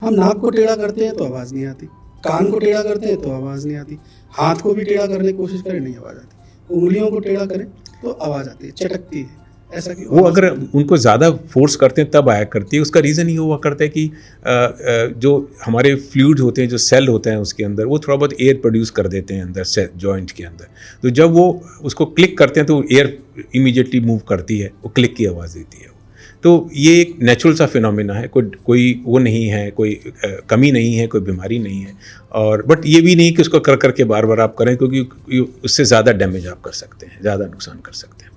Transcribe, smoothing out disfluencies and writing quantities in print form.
हम नाक को टेढ़ा करते हैं तो आवाज़ नहीं आती, कान को टेढ़ा करते हैं तो आवाज़ नहीं आती, हाथ को भी टेढ़ा करने की कोशिश करें नहीं आवाज़ आती, उंगलियों को टेढ़ा करें तो आवाज़ आती है, चटकती है। ऐसा कि वो अगर उनको ज़्यादा फोर्स करते हैं तब आया करती है। उसका रीज़न ये हुआ करता है कि जो हमारे फ्लूइड होते हैं, जो सेल होते हैं उसके अंदर, वो थोड़ा बहुत एयर प्रोड्यूस कर देते हैं अंदर से जॉइंट के अंदर। तो जब वो उसको क्लिक करते हैं तो एयर इमीडिएटली मूव करती है, वो क्लिक की आवाज़ देती है। तो ये एक नेचुरल सा फिनोमेना है, कोई वो नहीं है, कोई कमी नहीं है, कोई बीमारी नहीं है। और बट ये भी नहीं कि उसको कर करके बार बार आप करें, क्योंकि उससे ज़्यादा डैमेज आप कर सकते हैं, ज़्यादा नुकसान कर सकते हैं।